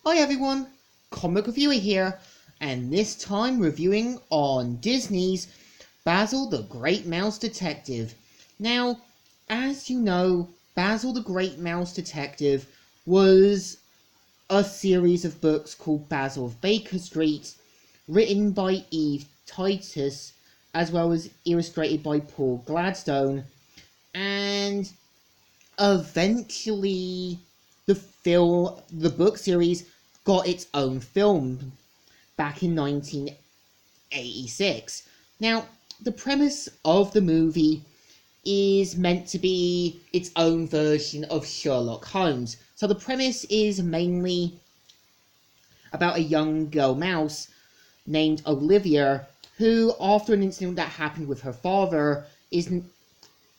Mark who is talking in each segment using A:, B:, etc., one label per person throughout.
A: Hi everyone, Comic Reviewer here, and this time reviewing on Disney's Basil the Great Mouse Detective. Now, as you know, Basil the Great Mouse Detective was a series of books called Basil of Baker Street, written by Eve Titus, as well as illustrated by Paul Gladstone, and eventually the book series got its own film back in 1986. Now, the premise of the movie is meant to be its own version of Sherlock Holmes. So the premise is mainly about a young girl mouse named Olivia, who, after an incident that happened with her father, is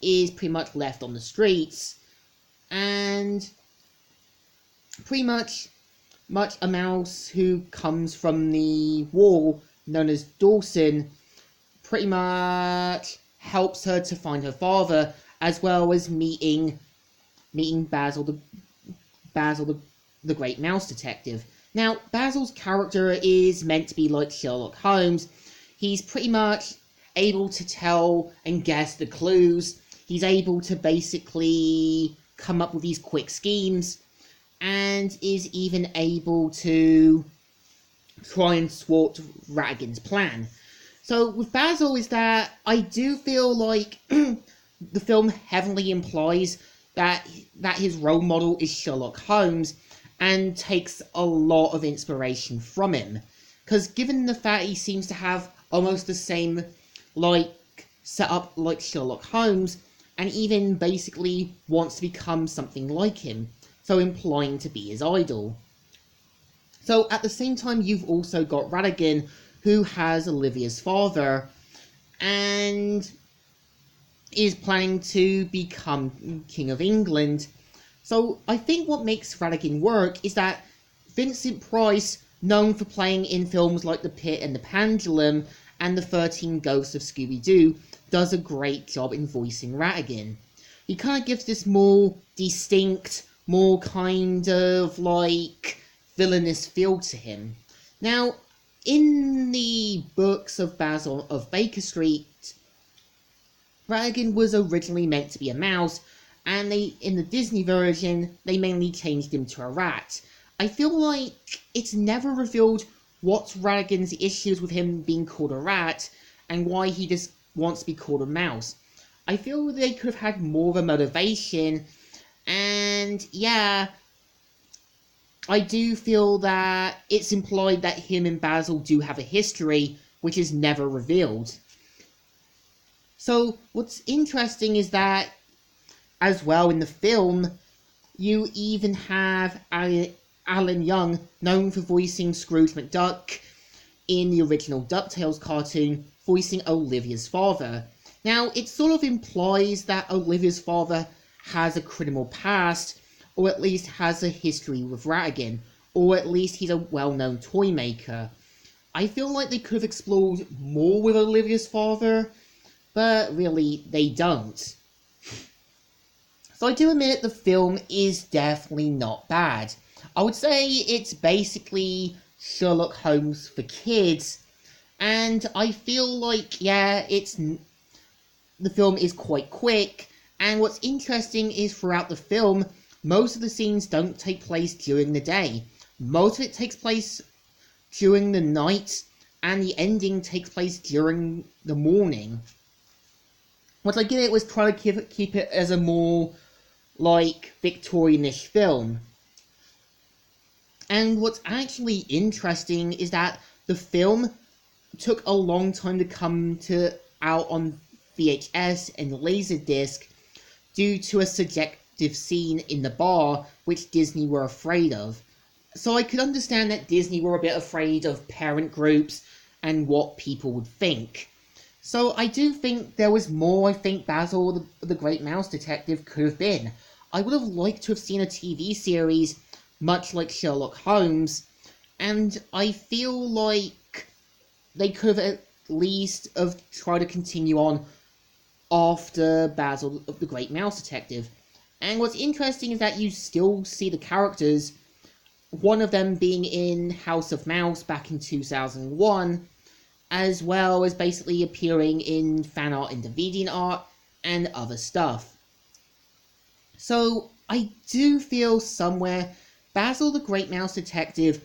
A: pretty much left on the streets, and pretty much a mouse who comes from the wall, known as Dawson, pretty much helps her to find her father, as well as meeting Basil the Great Mouse Detective. Now, Basil's character is meant to be like Sherlock Holmes. He's pretty much able to tell and guess the clues. He's able to basically come up with these quick schemes, and is even able to try and thwart Ratigan's plan. So with Basil is that I do feel like the film heavily implies that his role model is Sherlock Holmes, and takes a lot of inspiration from him. Because given the fact he seems to have almost the same setup like Sherlock Holmes, and even basically wants to become something like him, so implying to be his idol. So at the same time, you've also got Ratigan, who has Olivia's father, and is planning to become King of England. So I think what makes Ratigan work is that Vincent Price, known for playing in films like The Pit and the Pendulum and The 13 Ghosts of Scooby-Doo, does a great job in voicing Ratigan. He kind of gives this more distinct, more kind of villainous feel to him. Now, in the books of Basil of Baker Street, Ratigan was originally meant to be a mouse, and in the Disney version, they mainly changed him to a rat. I feel like it's never revealed what's Ratigan's issues with him being called a rat, and why he just wants to be called a mouse. I feel they could have had more of a motivation, and yeah, I do feel that it's implied that him and Basil do have a history, which is never revealed. So what's interesting is that, as well, in the film, you even have Alan Young, known for voicing Scrooge McDuck in the original DuckTales cartoon, voicing Olivia's father. Now, it sort of implies that Olivia's father has a criminal past, or at least has a history with Ratigan, or at least he's a well-known toy maker. I feel like they could have explored more with Olivia's father, but really, they don't. So I do admit the film is definitely not bad. I would say it's basically Sherlock Holmes for kids, and I feel like, yeah, the film is quite quick, and what's interesting is throughout the film, most of the scenes don't take place during the day. Most of it takes place during the night, and the ending takes place during the morning. What I did was try to keep it as a more Victorian-ish film. And what's actually interesting is that the film took a long time to come out on VHS and Laserdisc due to a subjective scene in the bar which Disney were afraid of. So I could understand that Disney were a bit afraid of parent groups and what people would think. So I do think there was more Basil the Great Mouse Detective could have been. I would have liked to have seen a TV series much like Sherlock Holmes, and I feel like they could have at least tried to continue on after Basil of the Great Mouse Detective. And what's interesting is that you still see the characters one of them being in House of Mouse back in 2001, as well as basically appearing in fan art and DeviantArt and other stuff. So I do feel somewhere Basil the Great Mouse Detective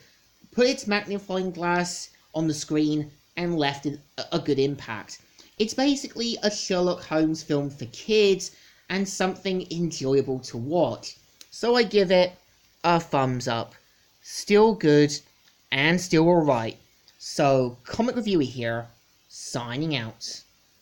A: put its magnifying glass on the screen and left a good impact. It's basically a Sherlock Holmes film for kids and something enjoyable to watch. So I give it a thumbs up. Still good and still alright. So, Comic Reviewer here, signing out.